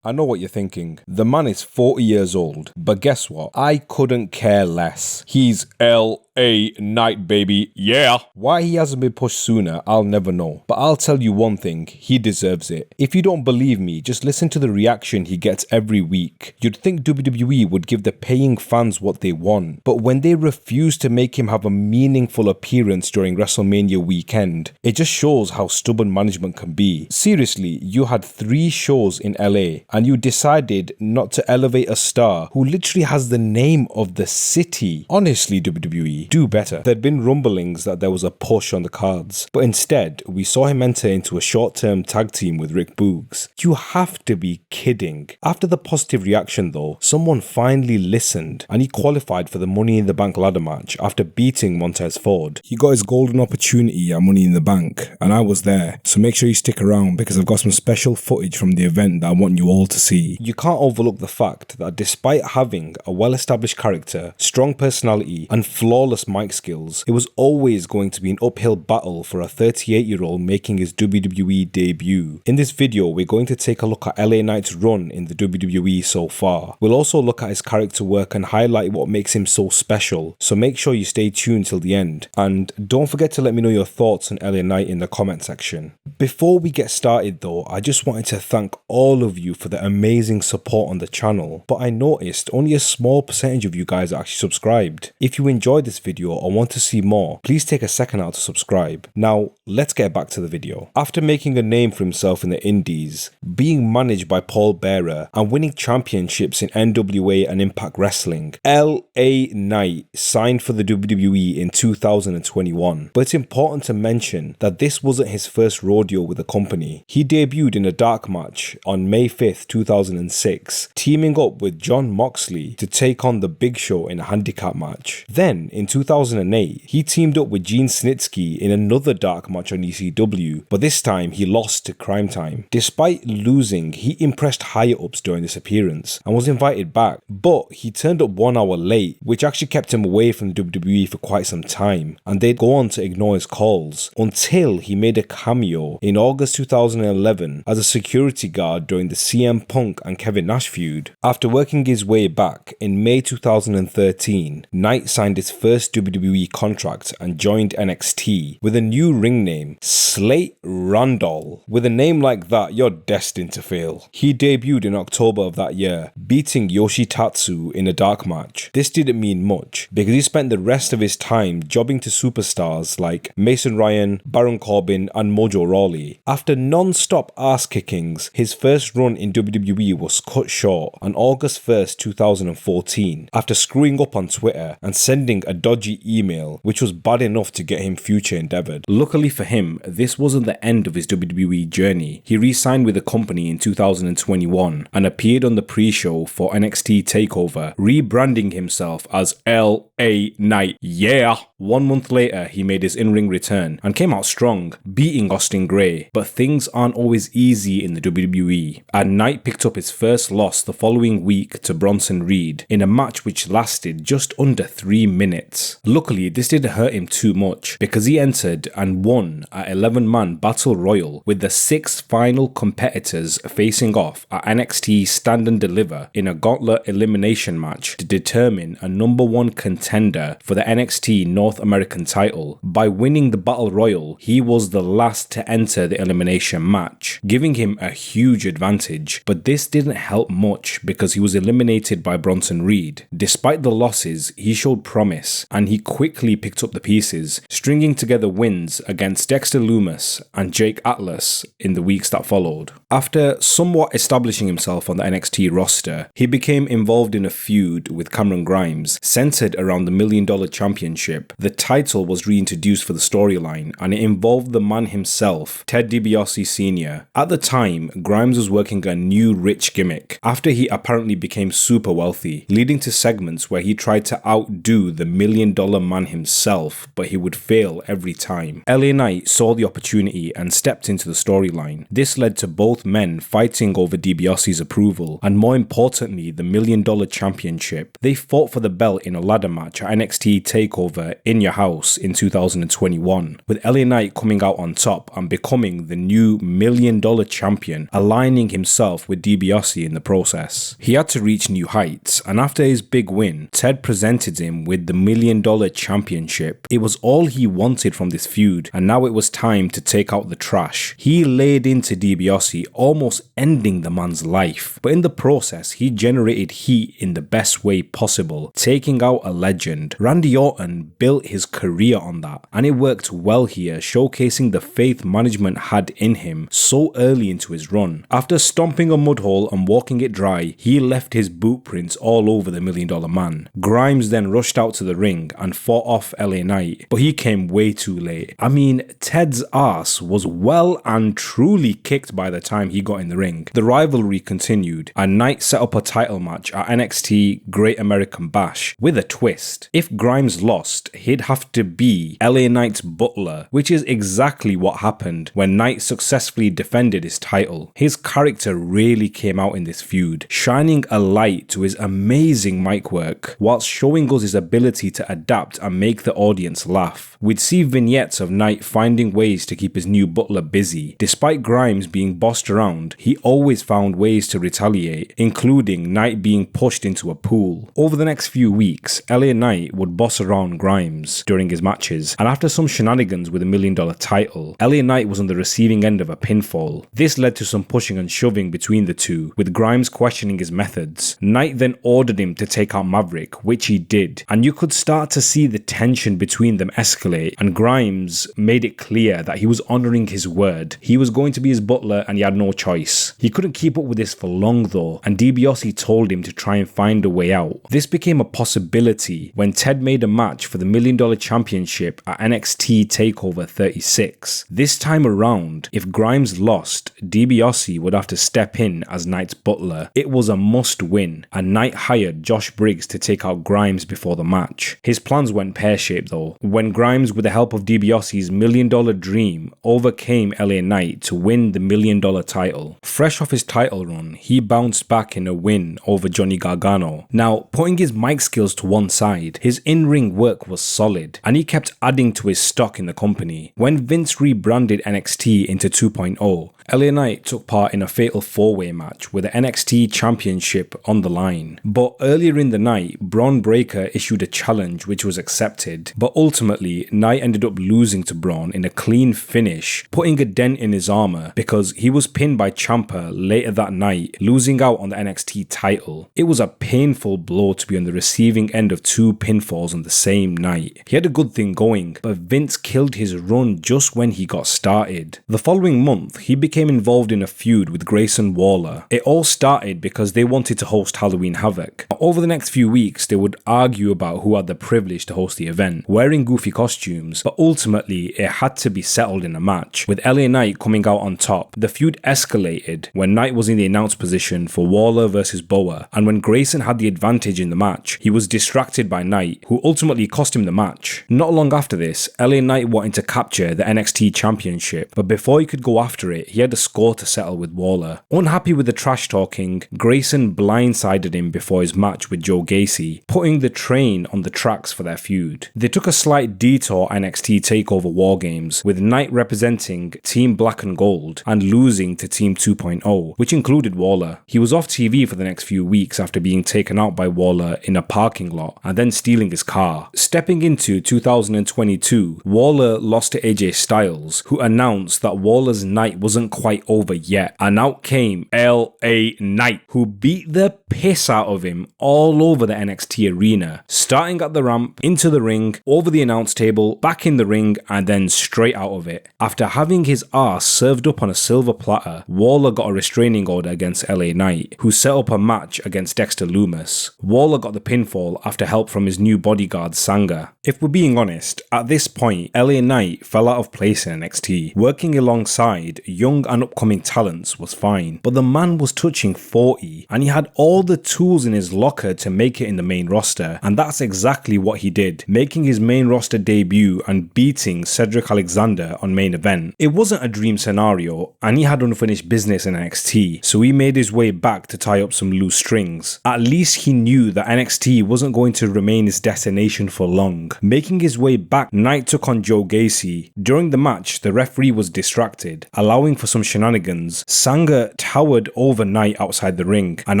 I know what you're thinking. The man is 40 years old, but guess what? I couldn't care less. He's LA Knight, baby. Yeah. Why he hasn't been pushed sooner, I'll never know. But I'll tell you one thing, he deserves it. If you don't believe me, just listen to the reaction he gets every week. You'd think WWE would give the paying fans what they want, but when they refuse to make him have a meaningful appearance during WrestleMania weekend, it just shows how stubborn management can be. Seriously, you had 3 shows in LA, and you decided not to elevate a star who literally has the name of the city. Honestly, WWE, do better. There'd been rumblings that there was a push on the cards, but instead, we saw him enter into a short-term tag team with Rick Boogs. You have to be kidding. After the positive reaction though, someone finally listened, and he qualified for the Money in the Bank ladder match after beating Montez Ford. He got his golden opportunity at Money in the Bank, and I was there, so make sure you stick around because I've got some special footage from the event that I want you all to see. You can't overlook the fact that despite having a well-established character, strong personality, and flawless mic skills, it was always going to be an uphill battle for a 38-year-old making his WWE debut. In this video, we're going to take a look at LA Knight's run in the WWE so far. We'll also look at his character work and highlight what makes him so special, so make sure you stay tuned till the end. And don't forget to let me know your thoughts on LA Knight in the comment section. Before we get started though, I just wanted to thank all of you for the amazing support on the channel, but I noticed only a small percentage of you guys are actually subscribed. If you enjoyed this video or want to see more, please take a second out to subscribe. Now, let's get back to the video. After making a name for himself in the indies, being managed by Paul Bearer, and winning championships in NWA and Impact Wrestling, LA Knight signed for the WWE in 2021. But it's important to mention that this wasn't his first rodeo with the company. He debuted in a dark match on May 5th, 2006, teaming up with Jon Moxley to take on The Big Show in a handicap match. Then, in 2008, he teamed up with Gene Snitsky in another dark match on ECW, but this time he lost to Crime Time. Despite losing, he impressed higher-ups during this appearance and was invited back, but he turned up 1 hour late, which actually kept him away from WWE for quite some time, and they'd go on to ignore his calls, until he made a cameo in August 2011 as a security guard during the CM Punk and Kevin Nash feud. After working his way back, in May 2013, Knight signed his first WWE contract and joined NXT with a new ring name, Slate Randall. With a name like that, you're destined to fail. He debuted in October of that year, beating Yoshitatsu in a dark match. This didn't mean much, because he spent the rest of his time jobbing to superstars like Mason Ryan, Baron Corbin, and Mojo Rawley. After non-stop ass-kickings, his first run in WWE was cut short on August 1st, 2014, after screwing up on Twitter and sending a dodgy email, which was bad enough to get him future endeavored. Luckily for him, this wasn't the end of his WWE journey. He re-signed with the company in 2021 and appeared on the pre-show for NXT TakeOver, rebranding himself as LA Knight. Yeah! 1 month later, he made his in-ring return and came out strong, beating Austin Gray. But things aren't always easy in the WWE, and Knight picked up his first loss the following week to Bronson Reed in a match which lasted just under 3 minutes. Luckily, this didn't hurt him too much, because he entered and won a 11-man Battle Royal with the 6 final competitors facing off at NXT Stand and Deliver in a gauntlet elimination match to determine a #1 contender for the NXT North American title. By winning the Battle Royal, he was the last to enter the elimination match, giving him a huge advantage, but this didn't help much because he was eliminated by Bronson Reed. Despite the losses, he showed promise, and he quickly picked up the pieces, stringing together wins against Dexter Lumis and Jake Atlas in the weeks that followed. After somewhat establishing himself on the NXT roster, he became involved in a feud with Cameron Grimes, centered around the $1 Million Championship. The title was reintroduced for the storyline, and it involved the man himself, Ted DiBiase Sr. At the time, Grimes was working a new rich gimmick, after he apparently became super wealthy, leading to segments where he tried to outdo the $1 Million Man himself, but he would fail every time. LA Knight saw the opportunity and stepped into the storyline. This led to both men fighting over DiBiase's approval, and more importantly, the $1 Million Championship. They fought for the belt in a ladder match at NXT TakeOver in Your House in 2021, with LA Knight coming out on top and becoming the new $1 Million Champion, aligning himself himself with DiBiase in the process. He had to reach new heights, and after his big win, Ted presented him with the $1 Million Championship. It was all he wanted from this feud, and now it was time to take out the trash. He laid into DiBiase, almost ending the man's life, but in the process, he generated heat in the best way possible, taking out a legend. Randy Orton built his career on that, and it worked well here, showcasing the faith management had in him so early into his run. After stomping a mud hole and walking it dry, he left his boot prints all over the $1 Million Man. Grimes then rushed out to the ring and fought off LA Knight, but he came way too late. I mean, Ted's ass was well and truly kicked by the time he got in the ring. The rivalry continued, and Knight set up a title match at NXT Great American Bash with a twist. If Grimes lost, he'd have to be LA Knight's butler, which is exactly what happened when Knight successfully defended his title. His character really came out in this feud, shining a light to his amazing mic work, whilst showing us his ability to adapt and make the audience laugh. We'd see vignettes of Knight finding ways to keep his new butler busy. Despite Grimes being bossed around, he always found ways to retaliate, including Knight being pushed into a pool. Over the next few weeks, LA Knight would boss around Grimes during his matches, and after some shenanigans with a $1 Million title, LA Knight was on the receiving end of a pinfall. This led to some pushing and shoving between the two, with Grimes questioning his methods. Knight then ordered him to take out Maverick, which he did, and you could start to see the tension between them escalate, and Grimes made it clear that he was honouring his word. He was going to be his butler and he had no choice. He couldn't keep up with this for long though, and DiBiase told him to try and find a way out. This became a possibility when Ted made a match for the $1 Million Championship at NXT TakeOver 36. This time around, if Grimes lost, DiBiase would have to step in as Knight's butler. It was a must win, and Knight hired Josh Briggs to take out Grimes before the match. His plans went pear-shaped though, when Grimes, with the help of DiBiase's $1 Million Dream, overcame LA Knight to win the $1 Million title. Fresh off his title run, he bounced back in a win over Johnny Gargano. Now, putting his mic skills to one side, his in-ring work was solid, and he kept adding to his stock in the company. When Vince rebranded NXT into 2.0, LA Knight took part in a fatal 4-way match with the NXT Championship on the line. But earlier in the night, Braun Breaker issued a challenge which was accepted, but ultimately Knight ended up losing to Braun in a clean finish, putting a dent in his armor because he was pinned by Ciampa later that night, losing out on the NXT title. It was a painful blow to be on the receiving end of 2 pinfalls on the same night. He had a good thing going, but Vince killed his run just when he got started. The following month, he became involved in a feud with Grayson Waller. It all started because they wanted to host Halloween Havoc. Over the next few weeks, they would argue about who had the privilege to host the event, wearing goofy costumes, but ultimately it had to be settled in a match, with LA Knight coming out on top. The feud escalated when Knight was in the announce position for Waller versus Boa, and when Grayson had the advantage in the match, he was distracted by Knight, who ultimately cost him the match. Not long after this, LA Knight wanted to capture the NXT Championship, but before he could go after it, he had a score to settle with Waller. Unhappy with the trash talking, Grayson blindsided him before his match with Joe Gacy, putting the train on the tracks for their feud. They took a slight detour NXT TakeOver War Games, with Knight representing Team Black and Gold and losing to Team 2.0, which included Waller. He was off TV for the next few weeks after being taken out by Waller in a parking lot and then stealing his car. Stepping into 2022, Waller lost to AJ Styles, who announced that Waller's night wasn't quite over yet, and out came LA Knight, who beat the piss out of him all over the NXT arena, starting at the ramp, into the ring, over the announce table, back in the ring, and then straight out of it. After having his ass served up on a silver platter, Waller got a restraining order against LA Knight, who set up a match against Dexter Lumis. Waller got the pinfall after help from his new bodyguard Sanga. If we're being honest, at this point, LA Knight fell out of place in NXT. Working alongside young and upcoming talents was fine, but the man was touching 40, and he had all the tools in his locker to make it in the main roster, and that's exactly what he did, making his main roster debut and beating Cedric Alexander on main event. It wasn't a dream scenario, and he had unfinished business in NXT, so he made his way back to tie up some loose strings. At least he knew that NXT wasn't going to remain his destination for long. Making his way back, Knight took on Joe Gacy. During the match, the referee was distracted, allowing for some shenanigans, Sanger towered over Knight outside the ring, and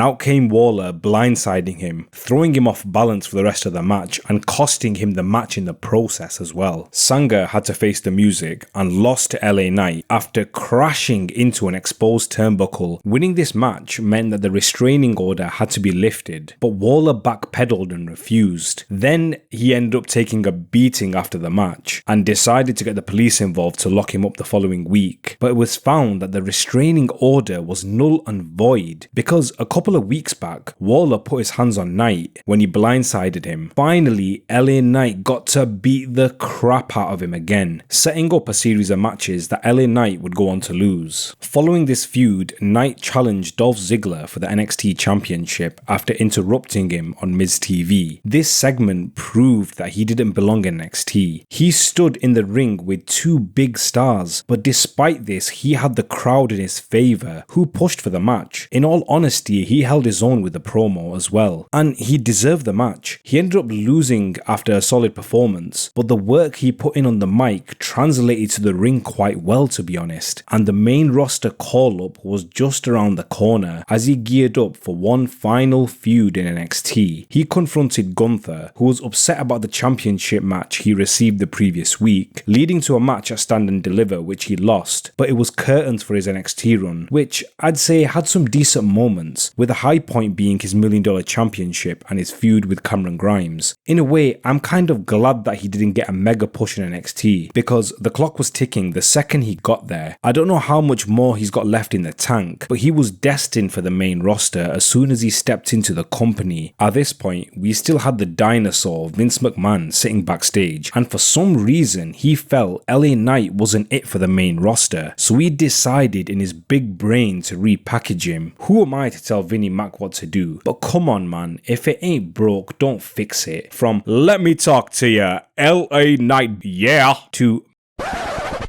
out came Waller blindsiding him, throwing him off balance for the rest of the match and costing him the match in the process as well. Sanger had to face the music and lost to LA Knight after crashing into an exposed turnbuckle. Winning this match meant that the restraining order had to be lifted, but Waller backpedaled and refused. Then he ended up taking a beating after the match and decided to get the police involved to lock him up the following week, but it was found that the restraining order was null and void because a couple of weeks back, Waller put his hands on Knight when he blindsided him. Finally, LA Knight got to beat the crap out of him again, setting up a series of matches that LA Knight would go on to lose. Following this feud, Knight challenged Dolph Ziggler for the NXT Championship after interrupting him on Miz TV. This segment proved that he didn't belong in NXT. He stood in the ring with two big stars, but despite this, he had the crowd in his favour, who pushed for the match. In all honesty, he held his own with the promo as well, and he deserved the match. He ended up losing after a solid performance, but the work he put in on the mic translated to the ring quite well, to be honest, and the main roster call-up was just around the corner as he geared up for one final feud in NXT. He confronted Gunther, who was upset about the championship match he received the previous week, leading to a match at Stand and Deliver which he lost, but it was curtains for his NXT run, which I'd say had some decent moments, with a high point being his $1 Million Championship and his feud with Cameron Grimes. In a way, I'm kind of glad that he didn't get a mega push in NXT, because the clock was ticking the second he got there. I don't know how much more he's got left in the tank, but he was destined for the main roster as soon as he stepped into the company. At this point, we still had the dinosaur Vince McMahon sitting backstage, and for some reason he felt LA Knight wasn't it for the main roster, so he decided in his big brain to repackage him. Who am I to tell Vinnie Mac what to do? But come on man, if it ain't broke, don't fix it. From "let me talk to ya, LA Knight, yeah," to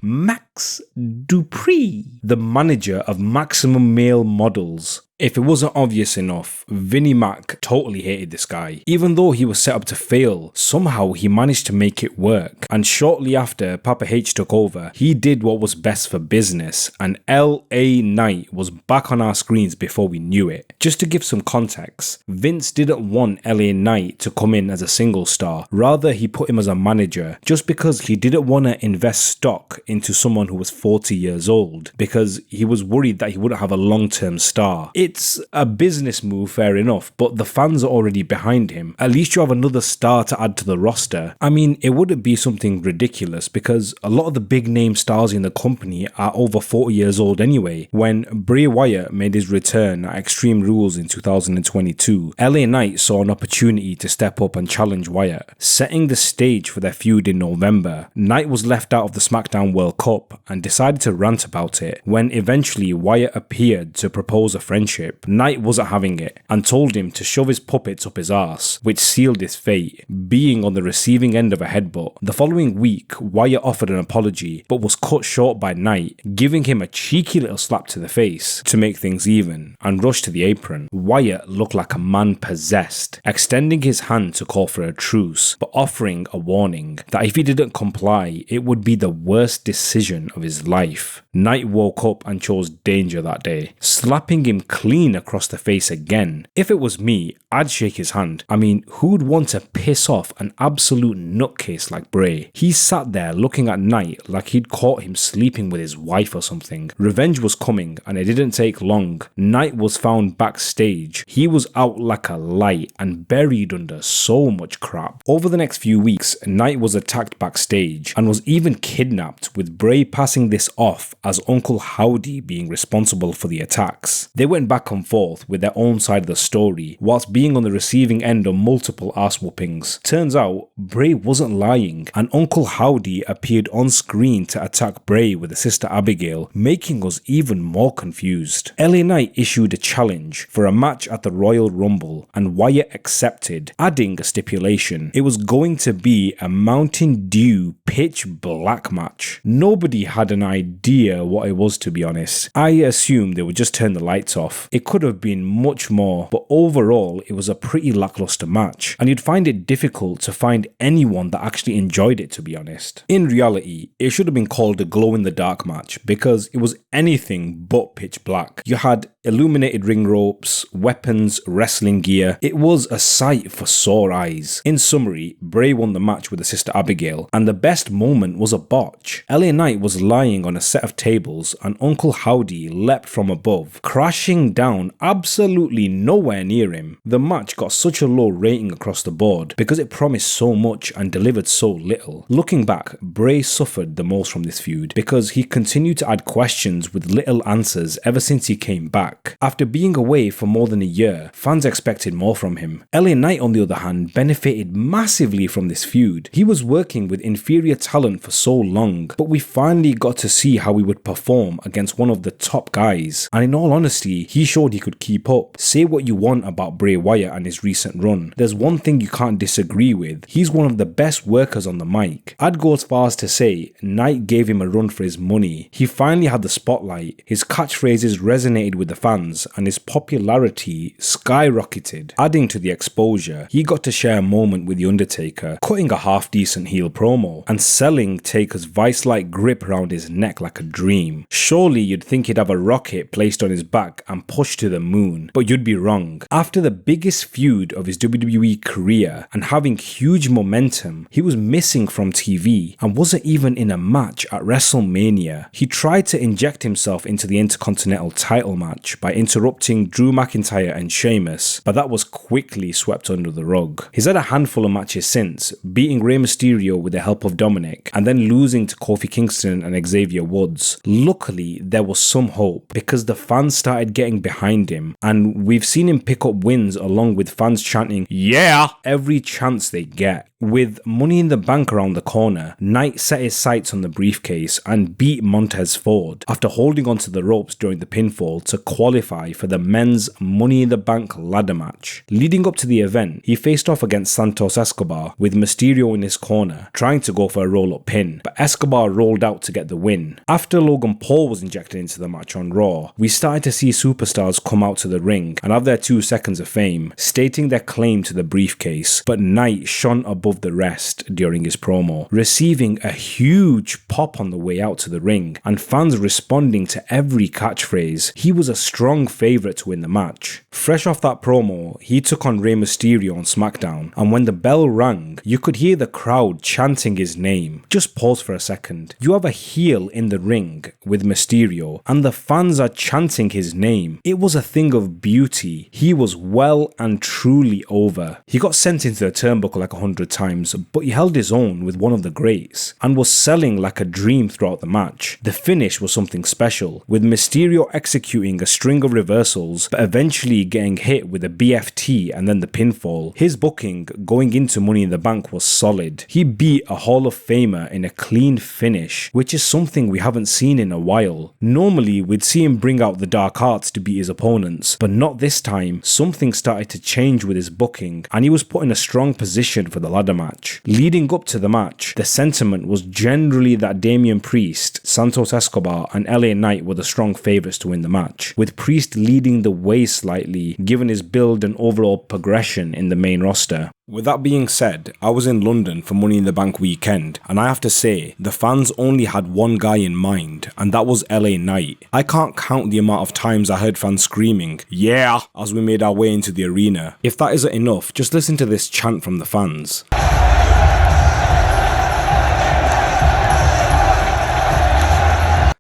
Max Dupree, the manager of Maximum Male Models. If it wasn't obvious enough, Vinnie Mac totally hated this guy. Even though he was set up to fail, somehow he managed to make it work. And shortly after Papa H took over, he did what was best for business, and LA Knight was back on our screens before we knew it. Just to give some context, Vince didn't want LA Knight to come in as a single star, rather he put him as a manager, just because he didn't want to invest stock into someone who was 40 years old, because he was worried that he wouldn't have a long-term star. It's a business move, fair enough, but the fans are already behind him. At least you have another star to add to the roster. I mean, it wouldn't be something ridiculous because a lot of the big name stars in the company are over 40 years old anyway. When Bray Wyatt made his return at Extreme Rules in 2022, LA Knight saw an opportunity to step up and challenge Wyatt, setting the stage for their feud in November. Knight was left out of the SmackDown World Cup and decided to rant about it. When eventually Wyatt appeared to propose a friendship, Knight wasn't having it and told him to shove his puppets up his arse, which sealed his fate, being on the receiving end of a headbutt. The following week, Wyatt offered an apology, but was cut short by Knight, giving him a cheeky little slap to the face to make things even, and rushed to the apron. Wyatt looked like a man possessed, extending his hand to call for a truce, but offering a warning that if he didn't comply, it would be the worst decision of his life. Knight woke up and chose danger that day, slapping him clean across the face again. If it was me, I'd shake his hand. I mean, who'd want to piss off an absolute nutcase like Bray? He sat there looking at Knight like he'd caught him sleeping with his wife or something. Revenge was coming, and it didn't take long. Knight was found backstage. He was out like a light and buried under so much crap. Over the next few weeks, Knight was attacked backstage and was even kidnapped, with Bray passing this off as Uncle Howdy being responsible for the attacks. They went back and forth with their own side of the story, whilst being on the receiving end of multiple ass whoopings. Turns out, Bray wasn't lying, and Uncle Howdy appeared on screen to attack Bray with his sister Abigail, making us even more confused. LA Knight issued a challenge for a match at the Royal Rumble, and Wyatt accepted, adding a stipulation. It was going to be a Mountain Dew pitch black match. Nobody really had an idea what it was, to be honest. I assumed they would just turn the lights off. It could have been much more, but overall it was a pretty lackluster match, and you'd find it difficult to find anyone that actually enjoyed it, to be honest. In reality, it should have been called a glow-in-the-dark match because it was anything but pitch black. You had illuminated ring ropes, weapons, wrestling gear. It was a sight for sore eyes. In summary, Bray won the match with his sister Abigail, and the best moment was a botch. LA Knight was lying on a set of tables and Uncle Howdy leapt from above, crashing down absolutely nowhere near him. The match got such a low rating across the board because it promised so much and delivered so little. Looking back, Bray suffered the most from this feud because he continued to add questions with little answers ever since he came back. After being away for more than a year, fans expected more from him. LA Knight, on the other hand, benefited massively from this feud. He was working with inferior talent for so long, but we finally got to see how he would perform against one of the top guys, and in all honesty, he showed he could keep up. Say what you want about Bray Wyatt and his recent run, there's one thing you can't disagree with: he's one of the best workers on the mic. I'd go as far as to say Knight gave him a run for his money. He finally had the spotlight, his catchphrases resonated with the fans, and his popularity skyrocketed. Adding to the exposure, he got to share a moment with The Undertaker, cutting a half-decent heel promo, and selling Taker's vice-like grip around his neck like a dream. Surely you'd think he'd have a rocket placed on his back and pushed to the moon, but you'd be wrong. After the biggest feud of his WWE career and having huge momentum, he was missing from TV and wasn't even in a match at WrestleMania. He tried to inject himself into the Intercontinental title match by interrupting Drew McIntyre and Sheamus, but that was quickly swept under the rug. He's had a handful of matches since, beating Rey Mysterio with the help of Dominic, and then losing to Kofi Kingston and Xavier Woods. Luckily, there was some hope because the fans started getting behind him, and we've seen him pick up wins along with fans chanting "Yeah" every chance they get. With Money in the Bank around the corner, Knight set his sights on the briefcase and beat Montez Ford after holding onto the ropes during the pinfall to qualify for the men's Money in the Bank ladder match. Leading up to the event, he faced off against Santos Escobar with Mysterio in his corner, trying to go for a roll-up pin, but Escobar rolled out to get the win. After Logan Paul was injected into the match on Raw, we started to see superstars come out to the ring and have their 2 seconds of fame, stating their claim to the briefcase, but Knight shone above the rest during his promo, receiving a huge pop on the way out to the ring and fans responding to every catchphrase. He was a strong favourite to win the match. Fresh off that promo, he took on Rey Mysterio on SmackDown, and when the bell rang, you could hear the crowd chanting his name. Just pause for a second. You have a heel in the ring with Mysterio and the fans are chanting his name. It was a thing of beauty. He was well and truly over. He got sent into the turnbuckle like 100 times, but he held his own with one of the greats and was selling like a dream throughout the match. The finish was something special, with Mysterio executing a string of reversals but eventually getting hit with a BFT and then the pinfall. His booking going into Money in the Bank was solid. He beat a Hall of Famer in a clean finish, which is something we haven't seen in a while. Normally we'd see him bring out the dark arts to beat his opponents, but not this time. Something started to change with his booking and he was put in a strong position for the ladder match. Leading up to the match, the sentiment was generally that Damian Priest, Santos Escobar and LA Knight were the strong favourites to win the match, with Priest leading the way slightly given his build and overall progression in the main roster. With that being said, I was in London for Money in the Bank weekend, and I have to say, the fans only had one guy in mind, and that was LA Knight. I can't count the amount of times I heard fans screaming, "Yeah," as we made our way into the arena. If that isn't enough, just listen to this chant from the fans.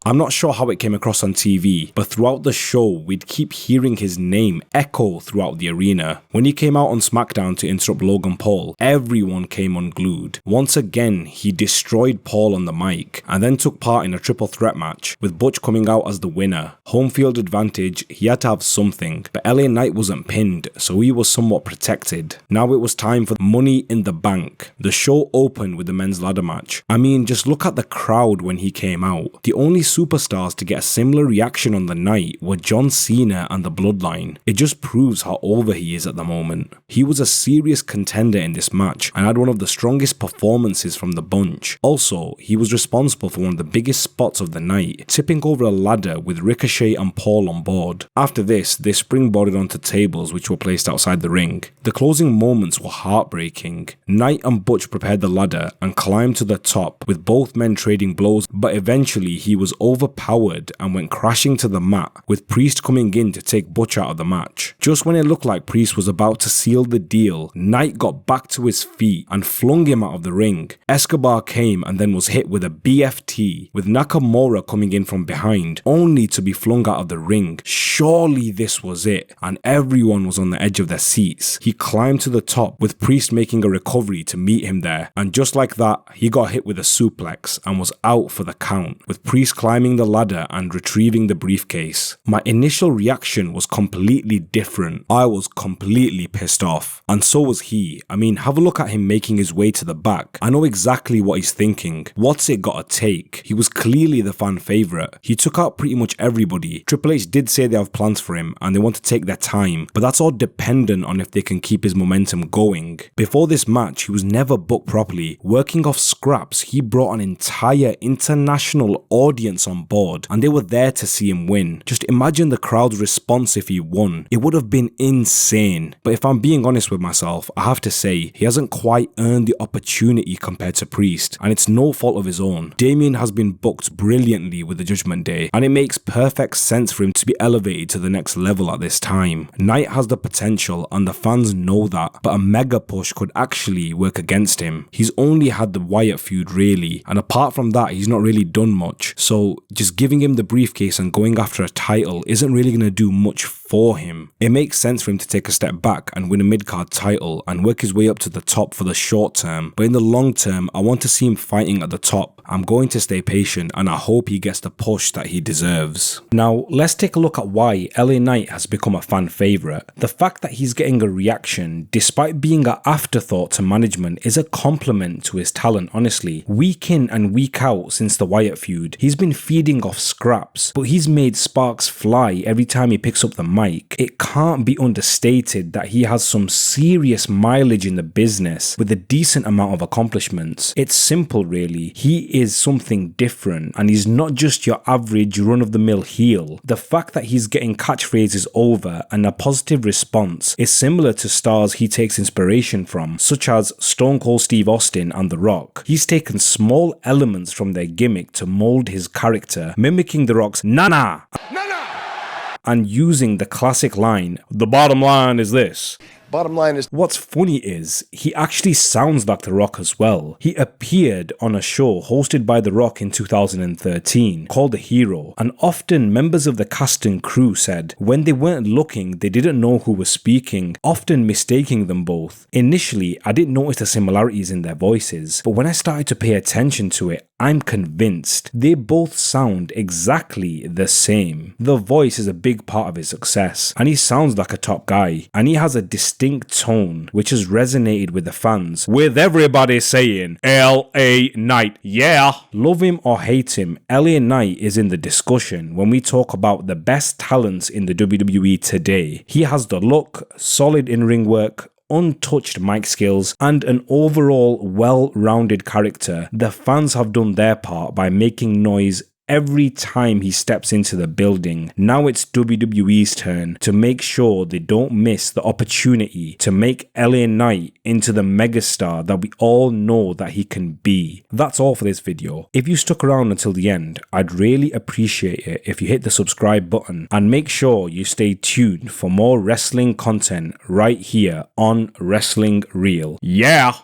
I'm not sure how it came across on TV, but throughout the show, we'd keep hearing his name echo throughout the arena. When he came out on SmackDown to interrupt Logan Paul, everyone came unglued. Once again, he destroyed Paul on the mic, and then took part in a triple threat match, with Butch coming out as the winner. Home field advantage, he had to have something, but LA Knight wasn't pinned, so he was somewhat protected. Now it was time for Money in the Bank. The show opened with the men's ladder match. I mean, just look at the crowd when he came out. The only superstars to get a similar reaction on the night were John Cena and the Bloodline. It just proves how over he is at the moment. He was a serious contender in this match and had one of the strongest performances from the bunch. Also, he was responsible for one of the biggest spots of the night, tipping over a ladder with Ricochet and Paul on board. After this, they springboarded onto tables which were placed outside the ring. The closing moments were heartbreaking. Knight and Butch prepared the ladder and climbed to the top with both men trading blows, but eventually he was overpowered and went crashing to the mat, with Priest coming in to take Butch out of the match. Just when it looked like Priest was about to seal the deal, Knight got back to his feet and flung him out of the ring. Escobar came and then was hit with a BFT, with Nakamura coming in from behind, only to be flung out of the ring. Surely this was it, and everyone was on the edge of their seats. He climbed to the top, with Priest making a recovery to meet him there, and just like that, he got hit with a suplex and was out for the count, with Priest climbing the ladder and retrieving the briefcase. My initial reaction was completely different. I was completely pissed off, and so was he. I mean, have a look at him making his way to the back. I know exactly what he's thinking. What's it gotta take? He was clearly the fan favourite. He took out pretty much everybody. Triple H did say they have plans for him and they want to take their time, but that's all dependent on if they can keep his momentum going. Before this match, he was never booked properly. Working off scraps, he brought an entire international audience on board and they were there to see him win. Just imagine the crowd's response if he won. It would have been insane. But if I'm being honest with myself, I have to say, he hasn't quite earned the opportunity compared to Priest, and it's no fault of his own. Damien has been booked brilliantly with the Judgment Day, and it makes perfect sense for him to be elevated to the next level at this time. Knight has the potential and the fans know that, but a mega push could actually work against him. He's only had the Wyatt feud really, and apart from that he's not really done much, so just giving him the briefcase and going after a title isn't really going to do much for him. It makes sense for him to take a step back and win a mid-card title and work his way up to the top for the short term, but in the long term I want to see him fighting at the top. I'm going to stay patient and I hope he gets the push that he deserves. Now let's take a look at why LA Knight has become a fan favourite. The fact that he's getting a reaction despite being an afterthought to management is a compliment to his talent, honestly. Week in and week out since the Wyatt feud, he's been feeding off scraps, but he's made sparks fly every time he picks up the mic. It can't be understated that he has some serious mileage in the business with a decent amount of accomplishments. It's simple really. He is something different and he's not just your average run-of-the-mill heel. The fact that he's getting catchphrases over and a positive response is similar to stars he takes inspiration from, such as Stone Cold Steve Austin and The Rock. He's taken small elements from their gimmick to mold his character, mimicking The Rock's "Nana" and using the classic line, "The bottom line is this." Bottom line is, what's funny is, he actually sounds like The Rock as well. He appeared on a show hosted by The Rock in 2013 called The Hero, and often members of the cast and crew said when they weren't looking they didn't know who was speaking, often mistaking them both. Initially, I didn't notice the similarities in their voices, but when I started to pay attention to it, I'm convinced they both sound exactly the same. The voice is a big part of his success, and he sounds like a top guy, and he has a distinct tone which has resonated with the fans, with everybody saying LA Knight, yeah. Love him or hate him, LA Knight is in the discussion when we talk about the best talents in the WWE today. He has the look, solid in-ring work, untouched mic skills, and an overall well-rounded character. The fans have done their part by making noise every time he steps into the building. Now it's WWE's turn to make sure they don't miss the opportunity to make LA Knight into the megastar that we all know that he can be. That's all for this video. If you stuck around until the end, I'd really appreciate it if you hit the subscribe button and make sure you stay tuned for more wrestling content right here on Wrestling Real. Yeah!